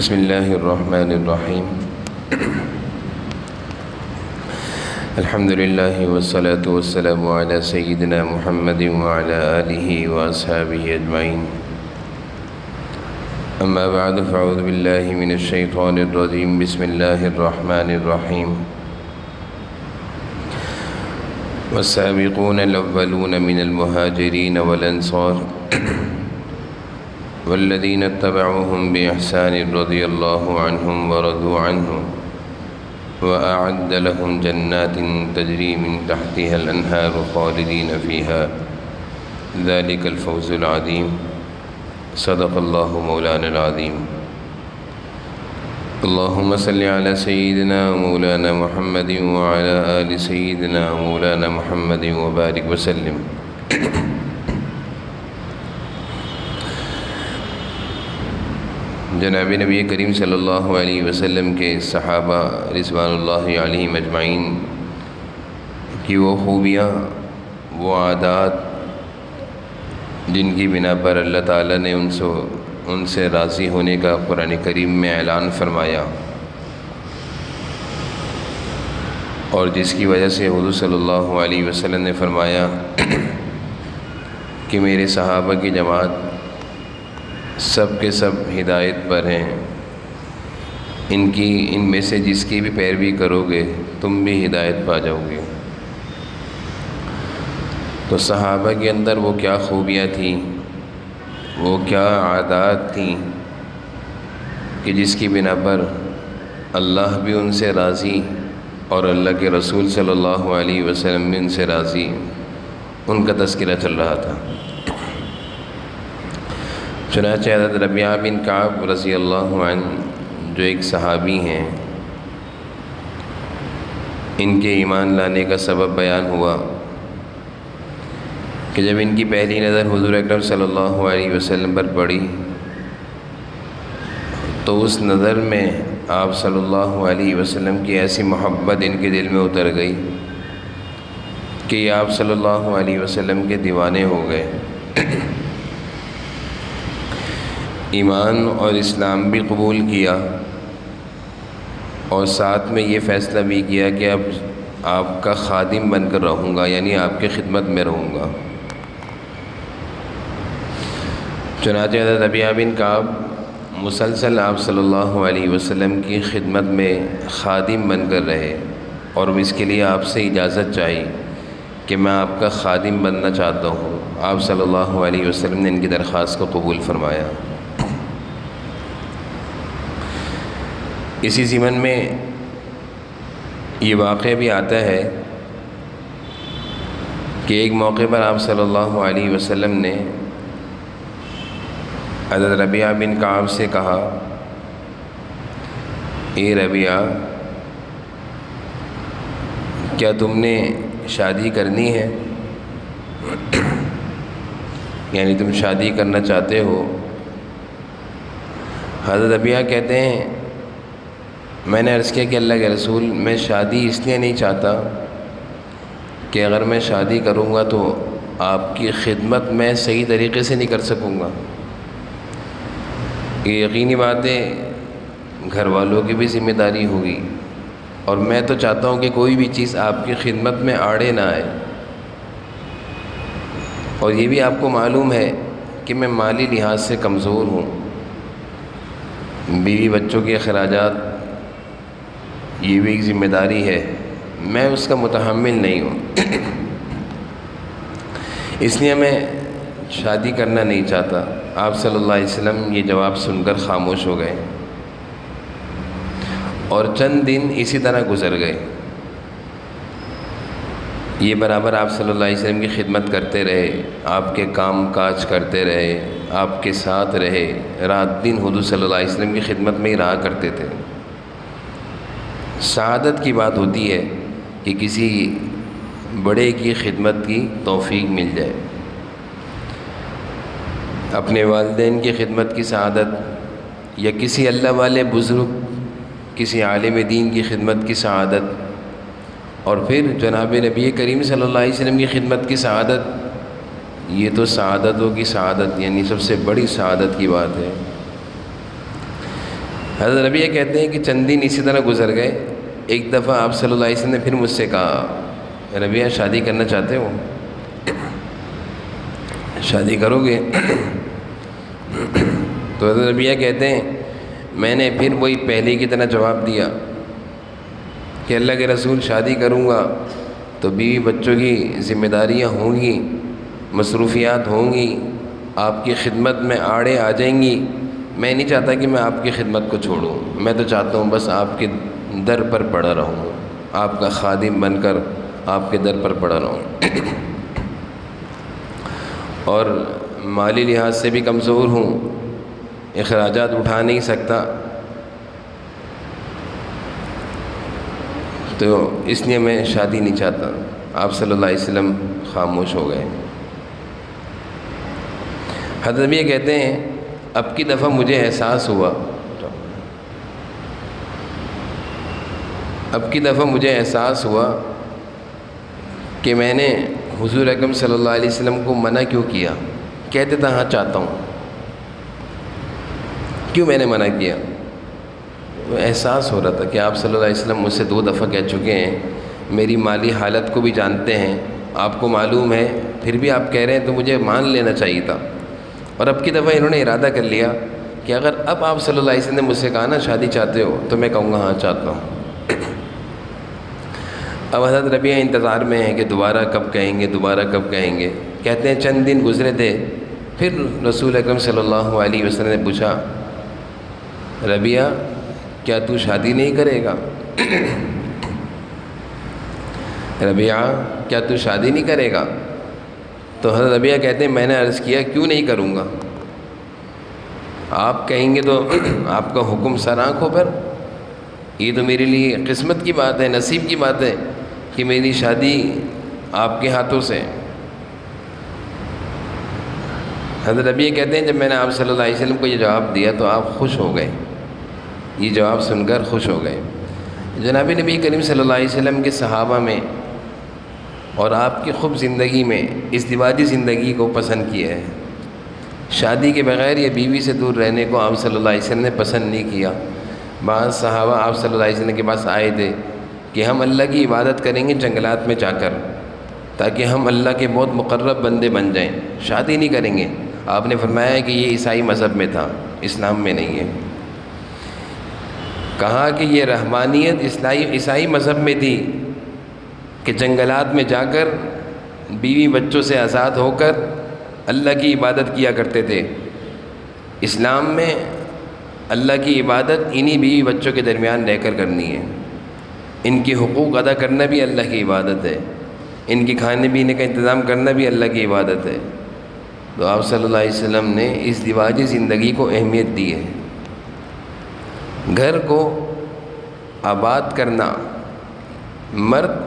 بسم اللہ الرحمن الرحیم الحمد للہ والصلاة والسلام علی سیدنا محمد وعلی آلہ واصحابہ اجمعین اما بعد فاعوذ باللہ من الشیطان الرجیم بسم اللہ الرحمن الرحیم والسابقون الاولون من المہاجرین والانصار والذین اتبعوهم بإحسان رضی اللہ عنہم ورضوا عنہ وأعد لهم جنات تجری من تحتها الأنہار خالدین فیها ذلك الفوز العظیم صدق اللہ مولانا العظیم اللہم صل علی سیدنا مولانا محمد وعلی آل سیدنا مولانا محمد وبارک وسلم جناب نبی کریم صلی اللہ علیہ وسلم کے صحابہ رضوان اللہ علیہم اجمعین کی وہ خوبیاں، وہ عادات جن کی بنا پر اللہ تعالیٰ نے ان سے راضی ہونے کا قرآن کریم میں اعلان فرمایا، اور جس کی وجہ سے حضور صلی اللہ علیہ وسلم نے فرمایا کہ میرے صحابہ کی جماعت سب کے سب ہدایت پر ہیں، ان میں سے جس کی بھی پیروی کرو گے تم بھی ہدایت پا جاؤ گے۔ تو صحابہ کے اندر وہ کیا خوبیاں تھیں، وہ کیا عادات تھیں کہ جس کی بنا پر اللہ بھی ان سے راضی اور اللہ کے رسول صلی اللہ علیہ وسلم بھی ان سے راضی، ان کا تذکرہ چل رہا تھا۔ چنانچہ حضرت ربیعہ بن کعب رضی اللہ عنہ جو ایک صحابی ہیں، ان کے ایمان لانے کا سبب بیان ہوا کہ جب ان کی پہلی نظر حضور اکرم صلی اللہ علیہ وسلم پر پڑی تو اس نظر میں آپ صلی اللہ علیہ وسلم کی ایسی محبت ان کے دل میں اتر گئی کہ یہ آپ صلی اللہ علیہ وسلم کے دیوانے ہو گئے، ایمان اور اسلام بھی قبول کیا، اور ساتھ میں یہ فیصلہ بھی کیا کہ اب آپ کا خادم بن کر رہوں گا، یعنی آپ کی خدمت میں رہوں گا۔ چنانچہ حضرت ربیعہ بن کعب مسلسل آپ صلی اللہ علیہ وسلم کی خدمت میں خادم بن کر رہے، اور اس کے لیے آپ سے اجازت چاہی کہ میں آپ کا خادم بننا چاہتا ہوں۔ آپ صلی اللہ علیہ وسلم نے ان کی درخواست کو قبول فرمایا۔ اسی ضمن میں یہ واقعہ بھی آتا ہے کہ ایک موقع پر آپ صلی اللہ علیہ وسلم نے حضرت ربیعہ بن کعب سے کہا، اے ربیعہ، کیا تم نے شادی کرنی ہے؟ یعنی تم شادی کرنا چاہتے ہو؟ حضرت ربیعہ کہتے ہیں میں نے عرض کیا کہ اللہ کے رسول، میں شادی اس لیے نہیں چاہتا کہ اگر میں شادی کروں گا تو آپ کی خدمت میں صحیح طریقے سے نہیں کر سکوں گا۔ یہ یقینی بات ہے، گھر والوں کی بھی ذمہ داری ہوگی، اور میں تو چاہتا ہوں کہ کوئی بھی چیز آپ کی خدمت میں آڑے نہ آئے، اور یہ بھی آپ کو معلوم ہے کہ میں مالی لحاظ سے کمزور ہوں، بیوی بچوں کے اخراجات یہ بھی ایک ذمہ داری ہے، میں اس کا متحمل نہیں ہوں، اس لیے میں شادی کرنا نہیں چاہتا۔ آپ صلی اللہ علیہ وسلم یہ جواب سن کر خاموش ہو گئے، اور چند دن اسی طرح گزر گئے۔ یہ برابر آپ صلی اللہ علیہ وسلم کی خدمت کرتے رہے، آپ کے کام کاج کرتے رہے، آپ کے ساتھ رہے، رات دن حضور صلی اللہ علیہ وسلم کی خدمت میں ہی رہا کرتے تھے۔ سعادت کی بات ہوتی ہے کہ کسی بڑے کی خدمت کی توفیق مل جائے، اپنے والدین کی خدمت کی سعادت، یا کسی اللہ والے بزرگ، کسی عالم دین کی خدمت کی سعادت، اور پھر جناب نبی کریم صلی اللہ علیہ وسلم کی خدمت کی سعادت، یہ تو سعادتوں کی سعادت، یعنی سب سے بڑی سعادت کی بات ہے۔ حضرت ربیہ کہتے ہیں کہ چند دن اسی طرح گزر گئے. ایک دفعہ آپ صلی اللہ علیہ وسلم نے پھر مجھ سے کہا ربیہ شادی کرنا چاہتے ہو؟ شادی کرو گے؟ تو حضرت ربیہ کہتے ہیں میں نے پھر وہی پہلے کی طرح جواب دیا کہ اللہ کے رسول شادی کروں گا تو بیوی بچوں کی ذمہ داریاں ہوں گی، مصروفیات ہوں گی، آپ کی خدمت میں آڑے آ جائیں گی. میں نہیں چاہتا کہ میں آپ کی خدمت کو چھوڑوں، میں تو چاہتا ہوں بس آپ کے در پر پڑا رہوں، آپ کا خادم بن کر آپ کے در پر پڑا رہوں. اور مالی لحاظ سے بھی کمزور ہوں، اخراجات اٹھا نہیں سکتا، تو اس لیے میں شادی نہیں چاہتا. آپ صلی اللہ علیہ وسلم خاموش ہو گئے. حضرت یہ کہتے ہیں اب کی دفعہ مجھے احساس ہوا کہ میں نے حضور اکرم صلی اللہ علیہ وسلم کو منع کیوں کیا. کہتے تھا ہاں چاہتا ہوں، کیوں میں نے منع کیا؟ احساس ہو رہا تھا کہ آپ صلی اللہ علیہ وسلم مجھ سے 2 دفعہ کہہ چکے ہیں، میری مالی حالت کو بھی جانتے ہیں، آپ کو معلوم ہے، پھر بھی آپ کہہ رہے ہیں تو مجھے مان لینا چاہیے تھا. اور اب کی دفعہ انہوں نے ارادہ کر لیا کہ اگر اب آپ صلی اللہ علیہ وسلم نے مجھ سے کہا نا شادی چاہتے ہو تو میں کہوں گا ہاں چاہتا ہوں. اب حضرت ربیہ انتظار میں ہیں کہ دوبارہ کب کہیں گے. کہتے ہیں چند دن گزرے تھے، پھر رسول اکرم صلی اللہ علیہ وسلم نے پوچھا ربیہ کیا تو شادی نہیں کرے گا؟ ربیہ کیا تو شادی نہیں کرے گا؟ تو حضرت ربیہ کہتے ہیں میں نے عرض کیا کیوں نہیں کروں گا، آپ کہیں گے تو آپ کا حکم سر آنکھوں پر، یہ تو میرے لیے قسمت کی بات ہے، نصیب کی بات ہے کہ میری شادی آپ کے ہاتھوں سے. حضرت ربیہ کہتے ہیں جب میں نے آپ صلی اللہ علیہ وسلم کو یہ جواب دیا تو آپ خوش ہو گئے، یہ جواب سن کر خوش ہو گئے. جناب نبی کریم صلی اللہ علیہ وسلم کے صحابہ میں اور آپ کی خوب زندگی میں ازدواجی زندگی کو پسند کیا ہے. شادی کے بغیر یا بیوی سے دور رہنے کو آپ صلی اللہ علیہ وسلم نے پسند نہیں کیا. بعض صحابہ آپ صلی اللہ علیہ وسلم کے پاس آئے تھے کہ ہم اللہ کی عبادت کریں گے جنگلات میں جا کر تاکہ ہم اللہ کے بہت مقرب بندے بن جائیں، شادی نہیں کریں گے. آپ نے فرمایا کہ یہ عیسائی مذہب میں تھا، اسلام میں نہیں ہے. کہا کہ یہ رحمانیت عیسائی مذہب میں تھی کہ جنگلات میں جا کر بیوی بچوں سے آزاد ہو کر اللہ کی عبادت کیا کرتے تھے. اسلام میں اللہ کی عبادت انہی بیوی بچوں کے درمیان رہ کر کرنی ہے. ان کی حقوق ادا کرنا بھی اللہ کی عبادت ہے، ان کی کھانے پینے کا انتظام کرنا بھی اللہ کی عبادت ہے. تو آپ صلی اللہ علیہ وسلم نے اس ازدواجی زندگی کو اہمیت دی ہے. گھر کو آباد کرنا، مرد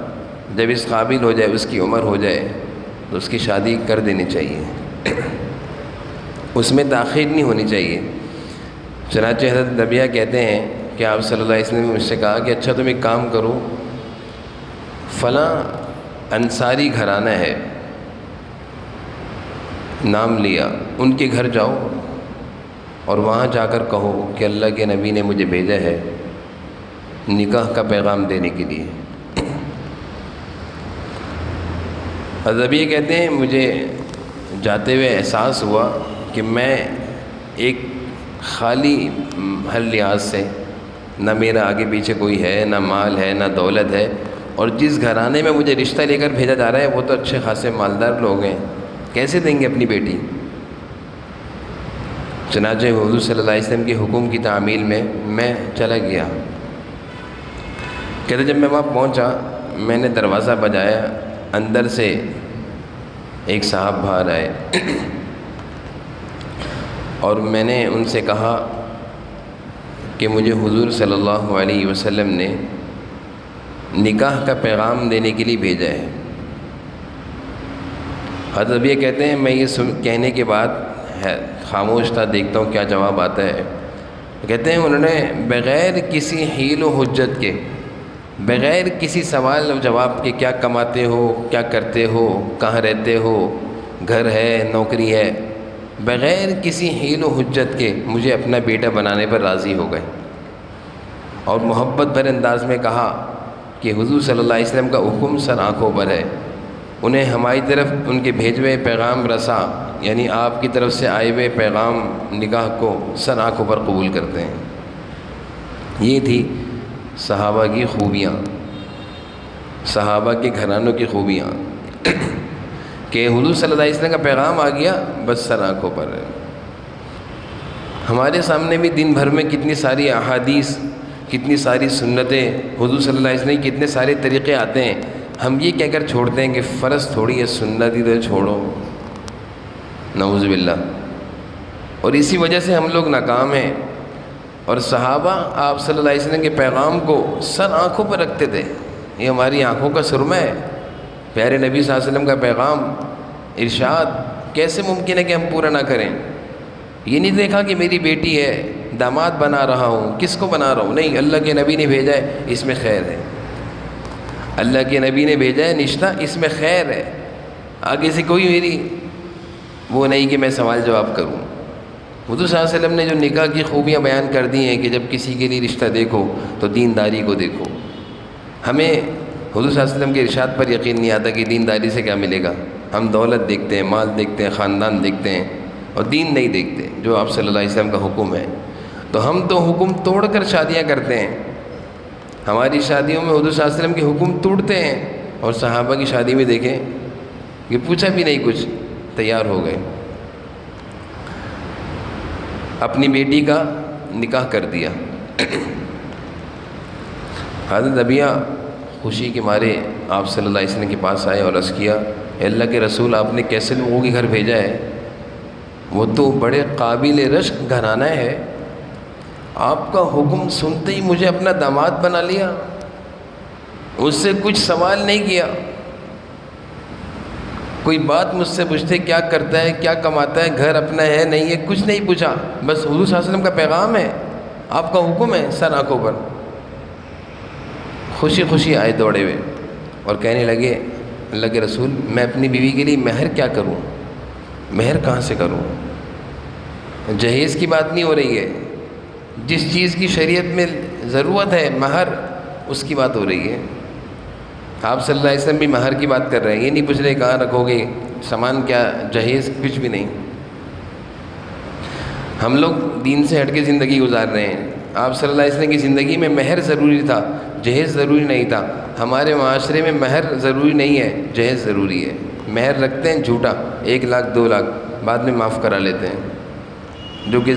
جب اس قابل ہو جائے، اس کی عمر ہو جائے تو اس کی شادی کر دینی چاہیے، اس میں تاخیر نہیں ہونی چاہیے. چنانچہ حضرت ربیہ کہتے ہیں کہ آپ صلی اللہ علیہ وسلم نے مجھ سے کہا کہ اچھا تم ایک کام کرو، فلاں انصاری گھرانہ ہے، نام لیا، ان کے گھر جاؤ اور وہاں جا کر کہو کہ اللہ کے نبی نے مجھے بھیجا ہے نکاح کا پیغام دینے کے لیے. حضرت یہ کہتے ہیں مجھے جاتے ہوئے احساس ہوا کہ میں ایک خالی ہر لحاظ سے، نہ میرا آگے پیچھے کوئی ہے، نہ مال ہے، نہ دولت ہے، اور جس گھرانے میں مجھے رشتہ لے کر بھیجا جا رہا ہے وہ تو اچھے خاصے مالدار لوگ ہیں، کیسے دیں گے اپنی بیٹی؟ چنانچہ حضور صلی اللہ علیہ وسلم کے حکم کی تعمیل میں چلا گیا. کہتے جب میں وہاں پہنچا میں نے دروازہ بجایا، اندر سے ایک صاحب باہر آئے اور میں نے ان سے کہا کہ مجھے حضور صلی اللہ علیہ وسلم نے نکاح کا پیغام دینے کے لیے بھیجا ہے. حضرت یہ کہتے ہیں میں یہ کہنے کے بعد خاموش تھا، دیکھتا ہوں کیا جواب آتا ہے. کہتے ہیں انہوں نے بغیر کسی حیل و حجت کے، بغیر کسی سوال و جواب کے، کیا کماتے ہو، کیا کرتے ہو، کہاں رہتے ہو، گھر ہے، نوکری ہے، بغیر کسی حیل و حجت کے مجھے اپنا بیٹا بنانے پر راضی ہو گئے. اور محبت بھرے انداز میں کہا کہ حضور صلی اللہ علیہ وسلم کا حکم سر آنکھوں پر ہے، انہیں ہماری طرف ان کے بھیجوے پیغام رسا، یعنی آپ کی طرف سے آئے ہوئے پیغام نکاح کو سر آنکھوں پر قبول کرتے ہیں۔ یہ تھی صحابہ کی خوبیاں، صحابہ کے گھرانوں کی خوبیاں کہ حضور صلی اللہ علیہ وسلم کا پیغام آ گیا بس سر آنکھوں پر ہے۔ ہمارے سامنے بھی دن بھر میں کتنی ساری احادیث، کتنی ساری سنتیں، حضور صلی اللہ علیہ وسلم کے کتنے سارے طریقے آتے ہیں، ہم یہ کہہ کر چھوڑتے ہیں کہ فرض تھوڑی ہے، سنت ہی تو چھوڑو، نعوذ باللہ۔ اور اسی وجہ سے ہم لوگ ناکام ہیں۔ اور صحابہ آپ صلی اللہ علیہ وسلم کے پیغام کو سر آنکھوں پر رکھتے تھے، یہ ہماری آنکھوں کا سرمہ ہے۔ پیارے نبی صلی اللہ علیہ وسلم کا پیغام، ارشاد کیسے ممکن ہے کہ ہم پورا نہ کریں؟ یہ نہیں دیکھا کہ میری بیٹی ہے، داماد بنا رہا ہوں، کس کو بنا رہا ہوں؟ نہیں، اللہ کے نبی نے بھیجا ہے، اس میں خیر ہے، اللہ کے نبی نے بھیجا ہے نشتہ، اس میں خیر ہے، آگے سے کوئی میری وہ نہیں کہ میں سوال جواب کروں۔ حضور صلی اللہ علیہ وسلم نے جو نکاح کی خوبیاں بیان کر دی ہیں کہ جب کسی کے لیے رشتہ دیکھو تو دینداری کو دیکھو۔ ہمیں حضور صلی اللہ علیہ وسلم کے ارشاد پر یقین نہیں آتا کہ دینداری سے کیا ملے گا۔ ہم دولت دیکھتے ہیں، مال دیکھتے ہیں، خاندان دیکھتے ہیں، اور دین نہیں دیکھتے جو آپ صلی اللہ علیہ وسلم کا حکم ہے۔ تو ہم تو حکم توڑ کر شادیاں کرتے ہیں، ہماری شادیوں میں حضور صلی اللہ علیہ وسلم کے حکم توڑتے ہیں، اور صحابہ کی شادی میں دیکھیں کہ پوچھا بھی نہیں کچھ، تیار ہو گئے، اپنی بیٹی کا نکاح کر دیا۔ حضرت ربیہ خوشی کے مارے آپ صلی اللہ علیہ وسلم کے پاس آئے اور عرض کیا، اے اللہ کے رسول، آپ نے کیسے لوگوں کے گھر بھیجا ہے؟ وہ تو بڑے قابل رشک گھرانہ ہے، آپ کا حکم سنتے ہی مجھے اپنا داماد بنا لیا، اس سے کچھ سوال نہیں کیا، کوئی بات مجھ سے پوچھتے کیا کرتا ہے، کیا کماتا ہے، گھر اپنا ہے نہیں ہے، کچھ نہیں پوچھا، بس حضور صلی اللہ علیہ وسلم کا پیغام ہے، آپ کا حکم ہے، سر آنکھوں پر۔ خوشی خوشی آئے دوڑے ہوئے اور کہنے لگے، اللہ کے رسول، میں اپنی بیوی کے لیے مہر کیا کروں؟ مہر کہاں سے کروں؟ جہیز کی بات نہیں ہو رہی ہے، جس چیز کی شریعت میں ضرورت ہے مہر، اس کی بات ہو رہی ہے۔ آپ صلی اللہ علیہ وسلم بھی مہر کی بات کر رہے ہیں، یہ نہیں پوچھ رہے کہاں رکھو گے، سامان کیا، جہیز، کچھ بھی نہیں۔ ہم لوگ دین سے ہٹ کے زندگی گزار رہے ہیں۔ آپ صلی اللہ علیہ وسلم کی زندگی میں مہر ضروری تھا، جہیز ضروری نہیں تھا۔ ہمارے معاشرے میں مہر ضروری نہیں ہے، جہیز ضروری ہے۔ مہر رکھتے ہیں جھوٹا، 1 لاکھ 2 لاکھ، بعد میں معاف کرا لیتے ہیں، جو کہ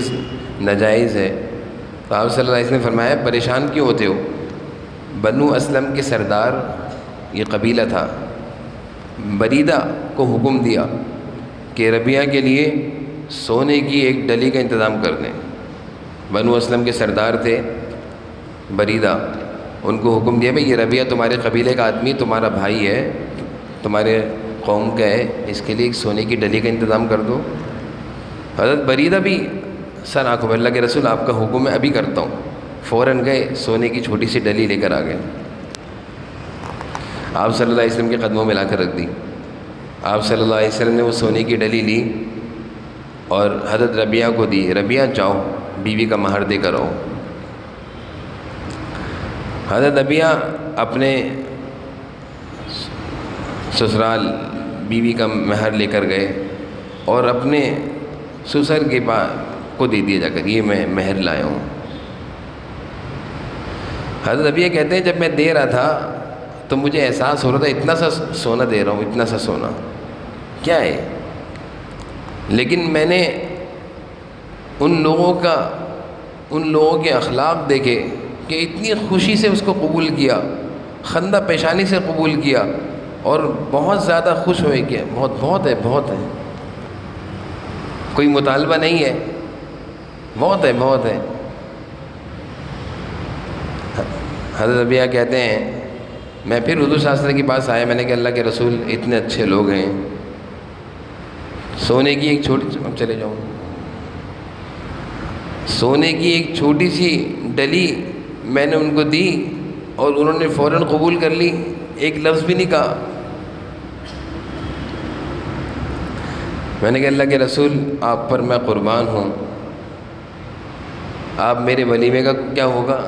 ناجائز ہے۔ تو آپ صلی اللہ علیہ وسلم نے فرمایا، پریشان کیوں ہوتے ہو؟ بنو اسلم کے سردار، یہ قبیلہ تھا، بریدہ کو حکم دیا کہ ربیہ کے لیے سونے کی ایک ڈلی کا انتظام کر دیں۔ بنو اسلم کے سردار تھے بریدہ، ان کو حکم دیا، بھئی یہ ربیہ تمہارے قبیلے کا آدمی، تمہارا بھائی ہے، تمہارے قوم کا ہے، اس کے لیے ایک سونے کی ڈلی کا انتظام کر دو۔ حضرت بریدہ بھی سر آنکھوں پر، اللہ کے رسول آپ کا حکم ہے، ابھی کرتا ہوں۔ فوراً گئے، سونے کی چھوٹی سی ڈلی لے کر آ گئے، آپ صلی اللہ علیہ وسلم کے قدموں میں لا کر رکھ دی۔ آپ صلی اللہ علیہ وسلم نے وہ سونے کی ڈلی لی اور حضرت ربیہ کو دی، ربیہ جاؤ بیوی کا مہر دے کر آؤ۔ حضرت ربیہ اپنے سسرال بیوی کا مہر لے کر گئے اور اپنے سسر کے پاس کو دے دیا جا کر، یہ میں مہر لایا ہوں۔ حضرت ربیہ کہتے ہیں جب میں دے رہا تھا تو مجھے احساس ہو رہا تھا اتنا سا سونا دے رہا ہوں، اتنا سا سونا کیا ہے، لیکن میں نے ان لوگوں کے اخلاق دیکھے کہ اتنی خوشی سے اس کو قبول کیا، خندہ پیشانی سے قبول کیا، اور بہت زیادہ خوش ہوئے کہ بہت ہے، کوئی مطالبہ نہیں ہے، بہت ہے۔ حضرت ربیہ کہتے ہیں میں پھر حضور صلی اللہ علیہ وسلم کے پاس آیا، میں نے کہا اللہ کے رسول اتنے اچھے لوگ ہیں، سونے کی ایک چھوٹی سی ڈلی میں نے ان کو دی اور انہوں نے فوراً قبول کر لی، ایک لفظ بھی نہیں کہا۔ میں نے کہا اللہ کے رسول آپ پر میں قربان ہوں، آپ میرے ولیمے کا کیا ہوگا؟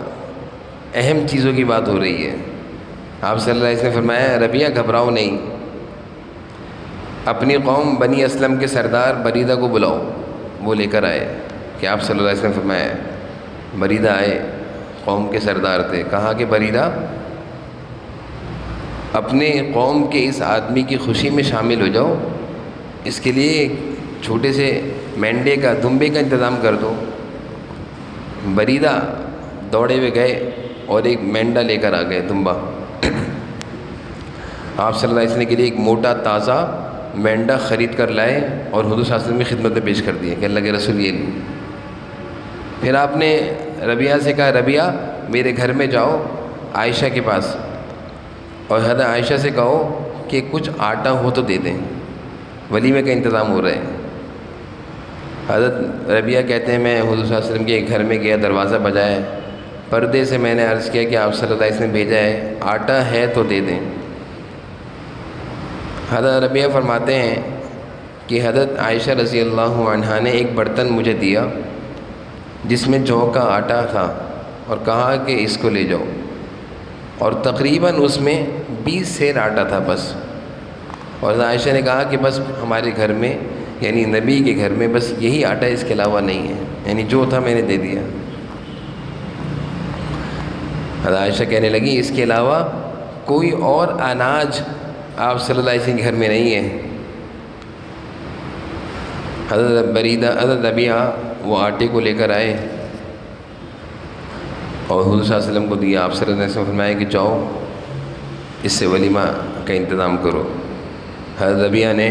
اہم چیزوں کی بات ہو رہی ہے۔ آپ صلی اللہ علیہ وسلم نے فرمایا ربیہ گھبراؤ نہیں، اپنی قوم بنی اسلم کے سردار بریدہ کو بلاؤ، وہ لے کر آئے کہ آپ صلی اللہ علیہ وسلم نے فرمایا بریدہ آئے، قوم کے سردار تھے، کہا کہ بریدہ اپنے قوم کے اس آدمی کی خوشی میں شامل ہو جاؤ، اس کے لیے چھوٹے سے مینڈے کا دمبے کا انتظام کر دو۔ بریدہ دوڑے ہوئے گئے اور ایک مینڈا لے کر آ گئے، دمبا۔ آپ صلی اللہ علیہ وسلم کے لیے ایک موٹا تازہ مینڈا خرید کر لائے اور حضور صلی اللہ علیہ وسلم کی خدمت میں پیش کر دیا کہ اللہ کے رسول یہ لیں۔ پھر آپ نے ربیہ سے کہا ربیہ میرے گھر میں جاؤ عائشہ کے پاس اور حضرت عائشہ سے کہو کہ کچھ آٹا ہو تو دے دیں، ولیمے کا انتظام ہو رہا ہے۔ حضرت ربیہ کہتے ہیں میں حضور صلی اللہ علیہ وسلم کے گھر میں گیا، دروازہ بجایا، پردے سے میں نے عرض کیا کہ آپ صلی اللہ علیہ وسلم بھیجا ہے، آٹا ہے تو دے دیں۔ حضرت ربیہ فرماتے ہیں کہ حضرت عائشہ رضی اللہ عنہا نے ایک برتن مجھے دیا جس میں جو کا آٹا تھا اور کہا کہ اس کو لے جاؤ، اور تقریباً اس میں 20 سیر آٹا تھا بس، اور حضرت عائشہ نے کہا کہ بس ہمارے گھر میں یعنی نبی کے گھر میں بس یہی آٹا، اس کے علاوہ نہیں ہے، یعنی جو تھا میں نے دے دیا۔ حضرت عائشہ کہنے لگی اس کے علاوہ کوئی اور اناج آپ صلی اللہ علیہ وسلم کے گھر میں نہیں ہے۔ حضرت ربیہ وہ آٹے کو لے کر آئے اور حضور صلی اللہ علیہ وسلم کو دیا۔ آپ صلی اللہ علیہ وسلم فرمایا کہ جاؤ اس سے ولیمہ کا انتظام کرو۔ حضرت ربیہ نے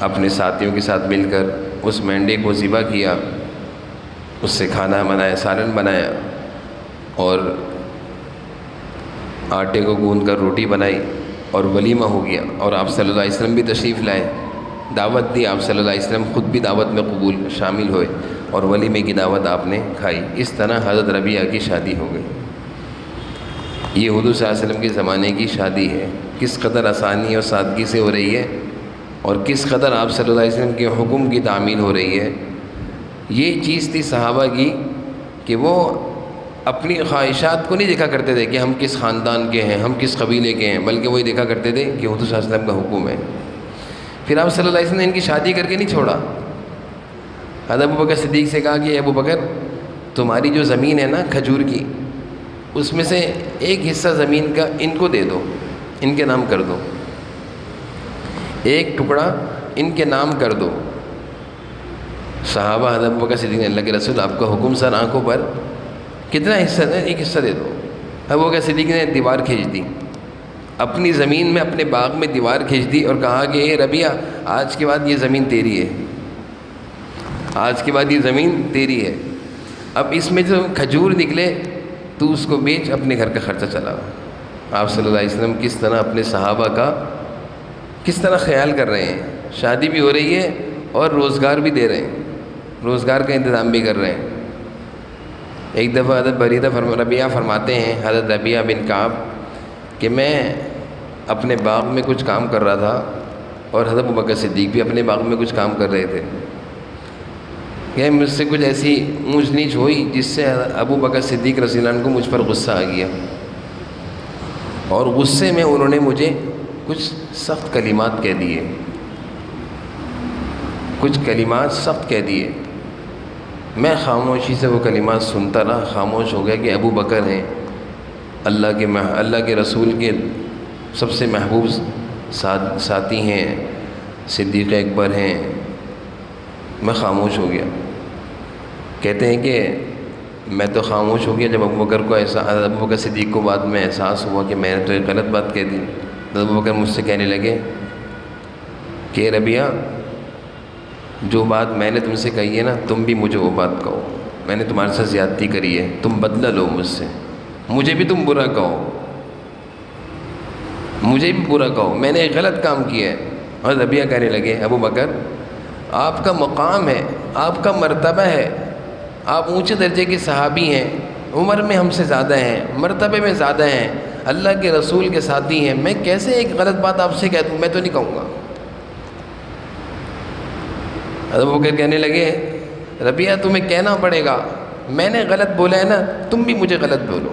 اپنے ساتھیوں کے ساتھ مل کر اس مینڈے کو ذبح کیا، اس سے کھانا بنایا، سالن بنایا، اور آٹے کو گوندھ کر روٹی بنائی اور ولیمہ ہو گیا۔ اور آپ صلی اللہ علیہ وسلم بھی تشریف لائے، دعوت دی، آپ صلی اللہ علیہ وسلم خود بھی دعوت میں قبول شامل ہوئے اور ولیمے کی دعوت آپ نے کھائی۔ اس طرح حضرت ربیہ کی شادی ہو گئی۔ یہ حضور صلی اللہ علیہ وسلم کے زمانے کی شادی ہے، کس قدر آسانی اور سادگی سے ہو رہی ہے اور کس قدر آپ صلی اللہ علیہ وسلم کے حکم کی تعمیل ہو رہی ہے۔ یہ چیز تھی صحابہ کی کہ وہ اپنی خواہشات کو نہیں دیکھا کرتے تھے کہ ہم کس خاندان کے ہیں، ہم کس قبیلے کے ہیں، بلکہ وہی دیکھا کرتے تھے کہ حضور صلی اللہ علیہ وسلم کا حکم ہے۔ پھر آپ صلی اللہ علیہ وسلم نے ان کی شادی کر کے نہیں چھوڑا۔ حضرت ابوبکر صدیق سے کہا کہ ابوبکر تمہاری جو زمین ہے نا کھجور کی، اس میں سے ایک حصہ زمین کا ان کو دے دو، ان کے نام کر دو، ایک ٹکڑا ان کے نام کر دو۔ صحابہ حضرت ابوبکر صدیق نے اللہ کے رسول آپ کا حکم سر آنکھوں پر، کتنا حصہ ہے؟ ایک حصہ دے دو۔ ابوبکر صدیق نے دیوار کھینچ دی، اپنی زمین میں اپنے باغ میں دیوار کھینچ دی اور کہا کہ اے ربیہ آج کے بعد یہ زمین تیری ہے، آج کے بعد یہ زمین تیری ہے، اب اس میں جو کھجور نکلے تو اس کو بیچ اپنے گھر کا خرچہ چلا۔ آپ صلی اللہ علیہ وسلم کس طرح اپنے صحابہ کا کس طرح خیال کر رہے ہیں، شادی بھی ہو رہی ہے اور روزگار بھی دے رہے ہیں، روزگار کا انتظام بھی کر رہے ہیں۔ ایک دفعہ حضرت ربیہ فرماتے ہیں، حضرت ربیہ بن کعب، کہ میں اپنے باغ میں کچھ کام کر رہا تھا اور حضرت ابوبکر صدیق بھی اپنے باغ میں کچھ کام کر رہے تھے کہ مجھ سے کچھ ایسی اونچ نیچ ہوئی جس سے ابوبکر صدیق رضی اللہ عنہ کو مجھ پر غصہ آ گیا، اور غصے میں انہوں نے مجھے کچھ سخت کلمات کہہ دیے، کچھ کلمات سخت کہہ دیے۔ میں خاموشی سے وہ کلمات سنتا رہا، خاموش ہو گیا کہ ابو بکر ہیں، اللہ کے رسول کے سب سے محبوب ساتھی ہیں، صدیق اکبر ہیں۔ میں خاموش ہو گیا۔ کہتے ہیں کہ میں تو خاموش ہو گیا جب ابو بکر صدیق کو بعد میں احساس ہوا کہ میں نے تو ایک غلط بات کہہ دی۔ ابو بکر مجھ سے کہنے لگے کہ ربیہ جو بات میں نے تم سے کہی ہے نا، تم بھی مجھے وہ بات کہو، میں نے تمہارے ساتھ زیادتی کری ہے، تم بدلہ لو مجھ سے، مجھے بھی تم برا کہو، مجھے بھی برا کہو، میں نے ایک غلط کام کیا ہے۔ اور ربیہ کہنے لگے ابو بکر آپ کا مقام ہے، آپ کا مرتبہ ہے، آپ اونچے درجے کے صحابی ہیں، عمر میں ہم سے زیادہ ہیں، مرتبے میں زیادہ ہیں، اللہ کے رسول کے ساتھی ہیں، میں کیسے ایک غلط بات آپ سے کہہ دوں؟ میں تو نہیں کہوں گا۔ ابو بکر کہنے لگے ربیہ تمہیں کہنا پڑے گا، میں نے غلط بولا ہے نا، تم بھی مجھے غلط بولو.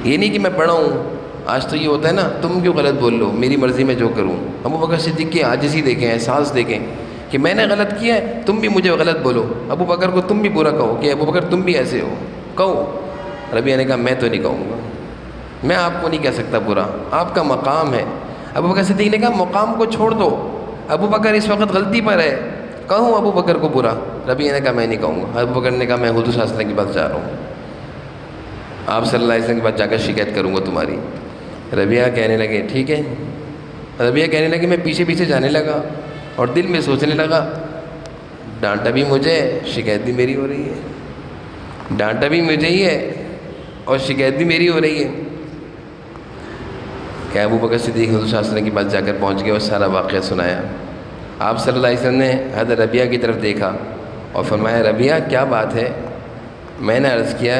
یہ نہیں کہ میں بڑا ہوں، آج تو یہ ہوتا ہے نا تم کیوں غلط بول لو، میری مرضی میں جو کروں. ابو بکر صدیق کی عاجزی دیکھیں، احساس دیکھیں کہ میں نے غلط کیا ہے، تم بھی مجھے غلط بولو. ابو بکر کو تم بھی برا کہو کہ ابو بکر تم بھی ایسے ہو، کہو. ربیعہ نے کہا میں تو نہیں کہوں گا، میں آپ کو نہیں کہہ سکتا برا، آپ کا مقام ہے. ابو بکر صدیق نے کہا مقام کو چھوڑ دو، ابو بکر اس وقت غلطی پر ہے، کہوں ابو بکر کو برا؟ ربیعہ نے کہا میں نہیں کہوں گا. ابو بکر نے کہا میں حضور صلی اللہ علیہ وسلم کے پاس جا رہا ہوں، آپ صلی اللہ علیہ وسلم کے پاس جا کر شکایت کروں گا تمہاری. ربیعہ کہنے لگے ٹھیک ہے. ربیعہ کہنے لگے میں پیچھے پیچھے جانے لگا اور دل میں سوچنے لگا ڈانٹا بھی مجھے، شکایت بھی میری ہو رہی ہے، ڈانٹا بھی مجھے ہی ہے اور شکایت بھی میری ہو رہی ہے. کہ ابو بکر صدیق حضور صلی اللہ علیہ وسلم کے پاس جا کر پہنچ گئے اور سارا واقعہ سنایا. آپ صلی اللہ علیہ وسلم نے حضرت ربیعہ کی طرف دیکھا اور فرمایا ربیعہ کیا بات ہے؟ میں نے عرض کیا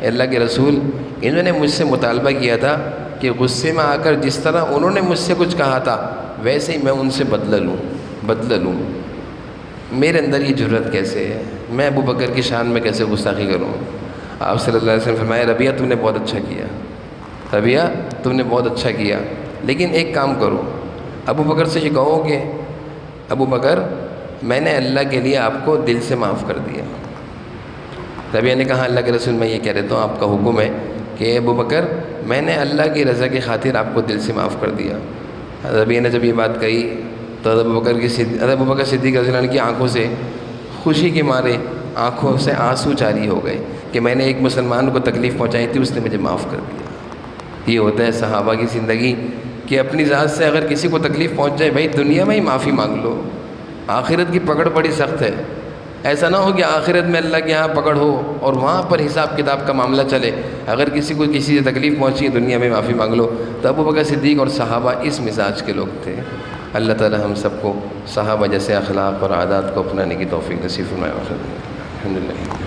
اللہ کے رسول، انہوں نے مجھ سے مطالبہ کیا تھا کہ غصے میں آ کر جس طرح انہوں نے مجھ سے کچھ کہا تھا ویسے ہی میں ان سے بدلہ لوں. میرے اندر یہ جرأت کیسے ہے؟ میں ابو بکر کی شان میں کیسے گستاخی کروں؟ آپ صلی اللہ علیہ وسلم فرمایا ربیعہ تم نے بہت اچھا کیا، ربیعہ تم نے بہت اچھا کیا، لیکن ایک کام کرو، ابو بکر سے یہ کہو کہ ابو بکر میں نے اللہ کے لیے آپ کو دل سے معاف کر دیا. ربیعہ نے کہا اللہ کے رسول میں یہ کہہ دیتا ہوں آپ کا حکم ہے کہ ابو بکر میں نے اللہ کی رضا کی خاطر آپ کو دل سے معاف کر دیا. ربیعہ نے جب یہ بات کہی تو ابو بکر صدیق رضی اللہ عنہ کی آنکھوں سے خوشی کے مارے آنکھوں سے آنسو جاری ہو گئے کہ میں نے ایک مسلمان کو تکلیف پہنچائی تھی، اس نے مجھے معاف کر دیا. یہ ہوتا ہے صحابہ کی زندگی کہ اپنی ذات سے اگر کسی کو تکلیف پہنچ جائے بھائی دنیا میں ہی معافی مانگ لو، آخرت کی پکڑ بڑی سخت ہے. ایسا نہ ہو کہ آخرت میں اللہ کے یہاں پکڑ ہو اور وہاں پر حساب کتاب کا معاملہ چلے. اگر کسی کو کسی سے تکلیف پہنچی دنیا میں معافی مانگ لو. تو ابو بکر صدیق اور صحابہ اس مزاج کے لوگ تھے. اللہ تعالی ہم سب کو صحابہ جیسے اخلاق اور عادات کو اپنانے کی توفیق نصیب فرمائے. الحمدللہ.